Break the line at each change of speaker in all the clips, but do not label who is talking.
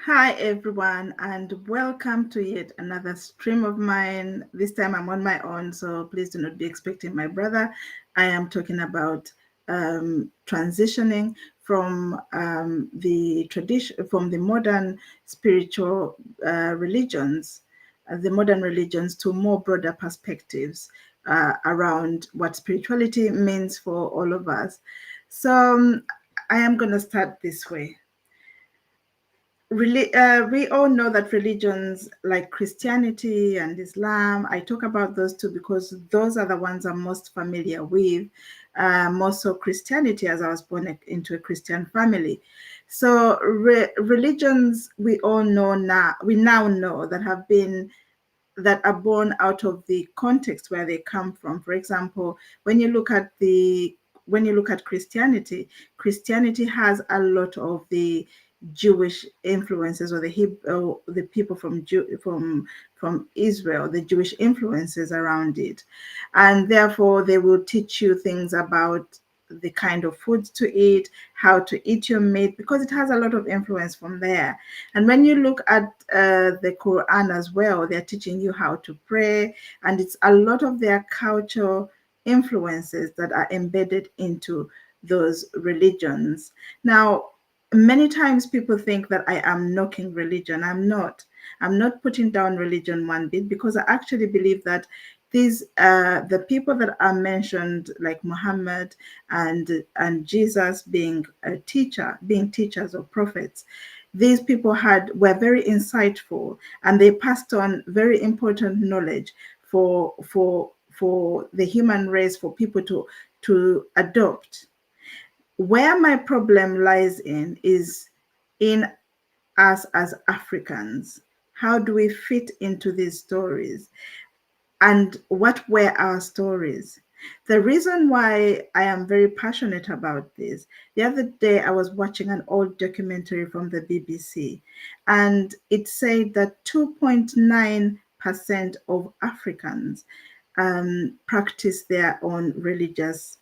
Hi, everyone, and welcome to yet another stream of mine. This time I'm on my own, so please do not be expecting my brother. I am talking about transitioning from the tradition, from the modern spiritual religions, the modern religions, to more broader perspectives around what spirituality means for all of us. So I am going to start this way. We all know that religions like Christianity and Islam, I talk about those two because those are the ones I'm most familiar with. More so Christianity, as I was born into a Christian family. So religions we all know now, we now know that have been that are born out of the context where they come from. For example, when you look at Christianity, Christianity has a lot of the Jewish influences, or the people from Israel, the Jewish influences around it, and therefore they will teach you things about the kind of foods to eat, how to eat your meat, because it has a lot of influence from there. And when you look at the Quran as well, they're teaching you how to pray, and it's a lot of their cultural influences that are embedded into those religions. Now, many times people think that I am knocking religion. I'm not. I'm not putting down religion one bit, because I actually believe that these the people that are mentioned, like Muhammad and Jesus, being teachers or prophets, these people were very insightful, and they passed on very important knowledge for the human race, for people to adopt. Where my problem lies in is in us as Africans. How do we fit into these stories? And what were our stories? The reason why I am very passionate about this, the other day I was watching an old documentary from the BBC, and it said that 2.9% of Africans practice their religious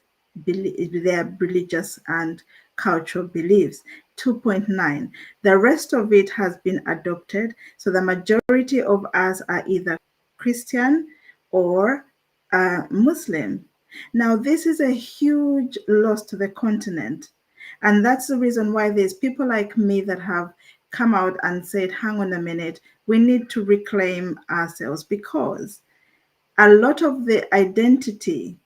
and cultural beliefs. 2.9. The rest of it has been adopted. So the majority of us are either Christian or Muslim. Now, this is a huge loss to the continent. And that's the reason why there's people like me that have come out and said, hang on a minute, we need to reclaim ourselves, because a lot of the identity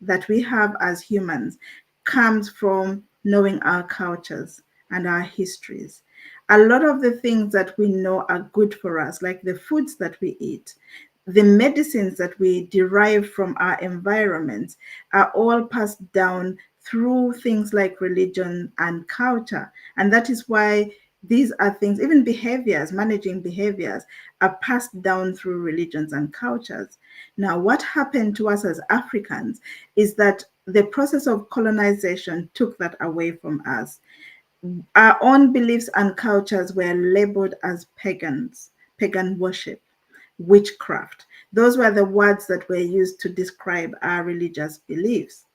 that we have as humans comes from knowing our cultures and our histories. A lot of the things that we know are good for us, like the foods that we eat, the medicines that we derive from our environments, are all passed down through things like religion and culture. And that is why these are things, even behaviors, managing behaviors, are passed down through religions and cultures. Now, what happened to us as Africans is that the process of colonization took that away from us. Our own beliefs and cultures were labeled as pagan worship, witchcraft. Those were the words that were used to describe our religious beliefs.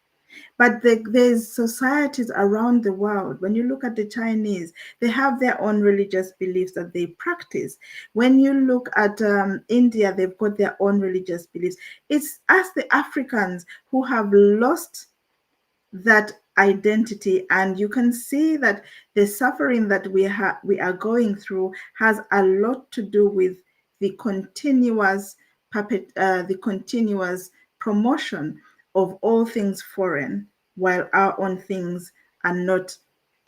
But there's societies around the world. When you look at the Chinese, they have their own religious beliefs that they practice. When you look at India, they've got their own religious beliefs. It's us, the Africans, who have lost that identity, and you can see that the suffering that we are going through has a lot to do with the the continuous promotion of all things foreign, while our own things are not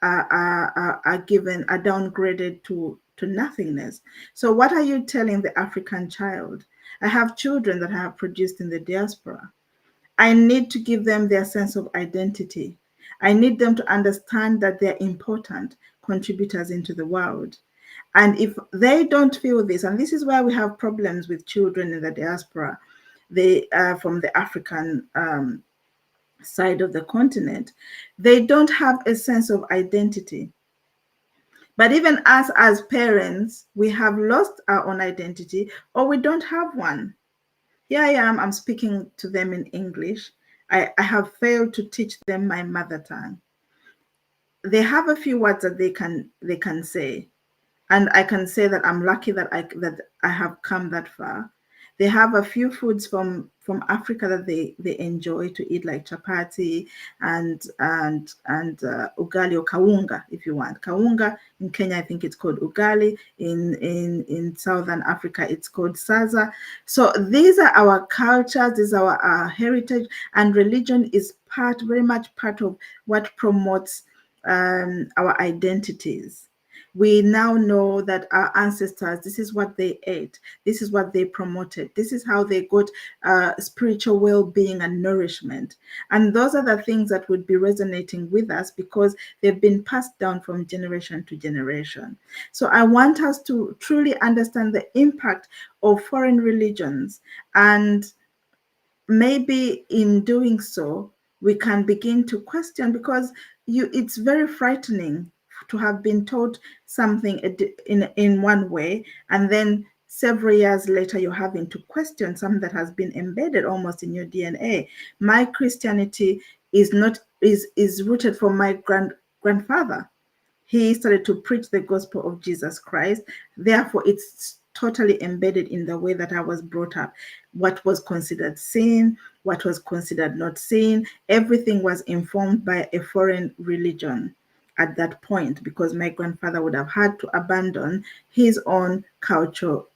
are downgraded to nothingness. So what are you telling the African child? I have children that I have produced in the diaspora. I need to give them their sense of identity. I need them to understand that they're important contributors into the world. And if they don't feel this, and this is why we have problems with children in the diaspora, they from the African side of the continent, they don't have a sense of identity. But even us as parents, we have lost our own identity, or we don't have one. Here I am, I'm speaking to them in English. I have failed to teach them my mother tongue. They have a few words that they can say, and I can say that I'm lucky that I have come that far. They have a few foods from Africa that they enjoy to eat, like chapati and ugali or kaunga, if you want. Kaunga in Kenya, I think it's called ugali. In Southern Africa, it's called saza. So these are our cultures, these are our heritage, and religion is very much part of what promotes our identities. We now know that our ancestors, this is what they ate, this is what they promoted, this is how they got spiritual well-being and nourishment. And those are the things that would be resonating with us because they've been passed down from generation to generation. So I want us to truly understand the impact of foreign religions, and maybe in doing so we can begin to question, because it's very frightening to have been taught something in one way, and then several years later you're having to question something that has been embedded almost in your DNA. My Christianity is rooted from my grandfather. He started to preach the gospel of Jesus Christ. Therefore, it's totally embedded in the way that I was brought up. What was considered sin, what was considered not sin, everything was informed by a foreign religion at that point, because my grandfather would have had to abandon his own cultural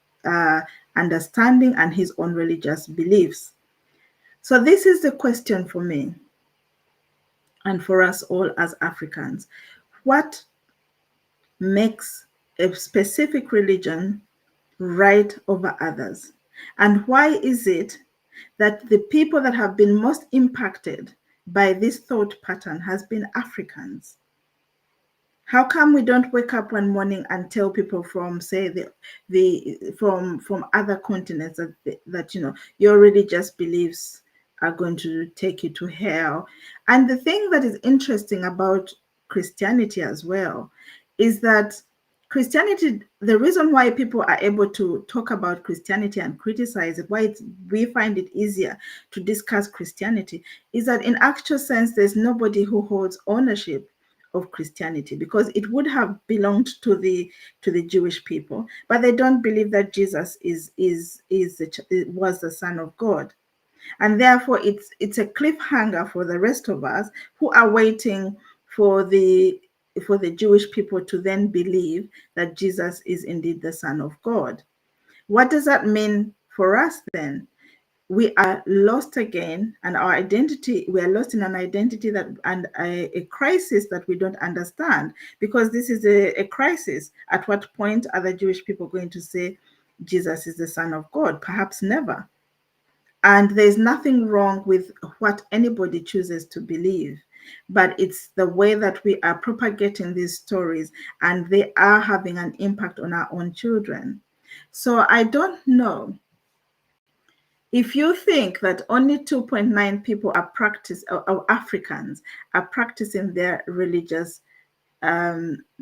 understanding and his own religious beliefs. So this is the question for me and for us all as Africans. What makes a specific religion right over others? And why is it that the people that have been most impacted by this thought pattern has been Africans? How come we don't wake up one morning and tell people from, say, from other continents that your religious beliefs are going to take you to hell? And the thing that is interesting about Christianity as well is that Christianity, the reason why people are able to talk about Christianity and criticize it, why we find it easier to discuss Christianity, is that in actual sense, there's nobody who holds ownership of Christianity, because it would have belonged to the Jewish people, but they don't believe that Jesus was the Son of God, and therefore it's a cliffhanger for the rest of us who are waiting for the Jewish people to then believe that Jesus is indeed the Son of God. What does that mean for us then? We are lost again, and our identity, we are lost in an identity that, and a crisis that we don't understand, because this is a crisis. At what point are the Jewish people going to say Jesus is the Son of God? Perhaps never. And there's nothing wrong with what anybody chooses to believe, but it's the way that we are propagating these stories, and they are having an impact on our own children. So I don't know. If you think that only 2.9 people or Africans are practicing their religious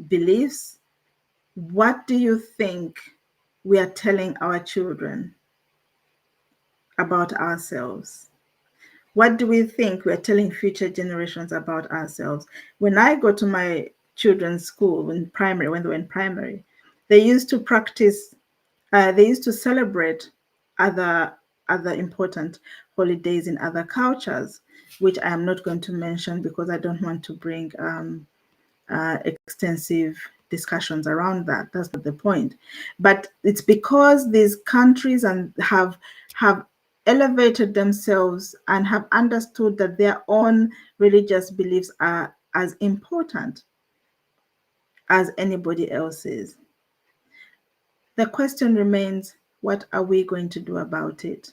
beliefs, what do you think we are telling our children about ourselves? What do we think we're telling future generations about ourselves? When I go to my children's school when they were in primary, they used to practice, they used to celebrate other important holidays in other cultures, which I am not going to mention because I don't want to bring extensive discussions around that. That's not the point. But it's because these countries and have elevated themselves and have understood that their own religious beliefs are as important as anybody else's. The question remains, what are we going to do about it?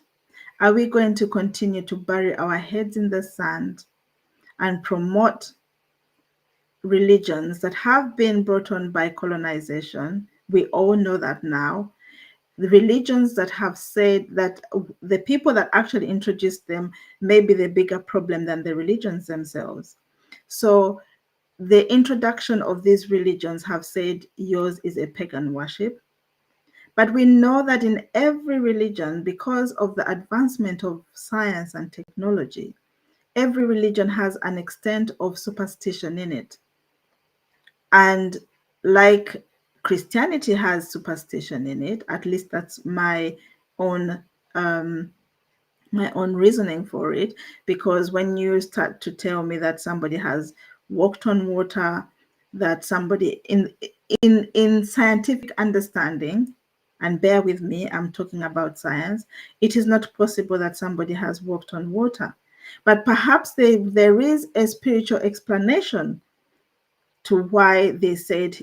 Are we going to continue to bury our heads in the sand and promote religions that have been brought on by colonization? We all know that now. The religions that have said that the people that actually introduced them may be the bigger problem than the religions themselves. So the introduction of these religions have said yours is a pagan worship. But we know that in every religion, because of the advancement of science and technology, every religion has an extent of superstition in it. And like Christianity has superstition in it. At least that's own um, my own reasoning for it. Because when you start to tell me that somebody has walked on water, that somebody in scientific understanding, and bear with me, I'm talking about science, it is not possible that somebody has walked on water. But perhaps there is a spiritual explanation to why they said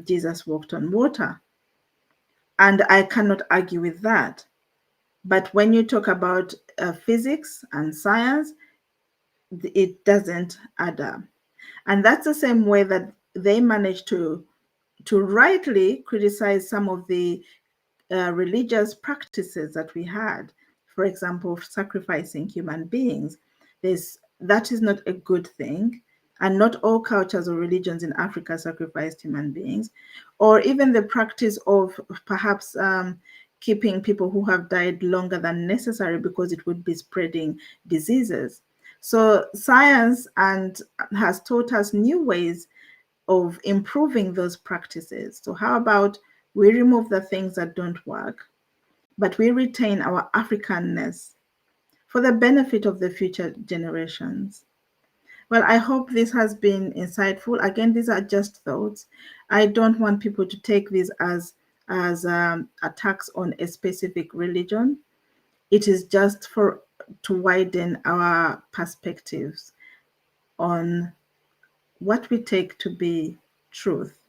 Jesus walked on water. And I cannot argue with that. But when you talk about physics and science, it doesn't add up. And that's the same way that they managed to rightly criticize some of the religious practices that we had. For example, sacrificing human beings. That is not a good thing. And not all cultures or religions in Africa sacrificed human beings. Or even the practice of perhaps keeping people who have died longer than necessary because it would be spreading diseases. So science has taught us new ways of improving those practices. So how about we remove the things that don't work, but we retain our Africanness for the benefit of the future generations? Well, I hope this has been insightful. Again, these are just thoughts. I don't want people to take these as attacks on a specific religion. It is just for to widen our perspectives on what we take to be truth.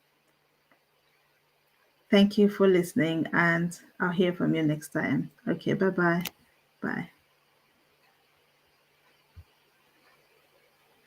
Thank you for listening, and I'll hear from you next time. Okay, bye-bye. Bye.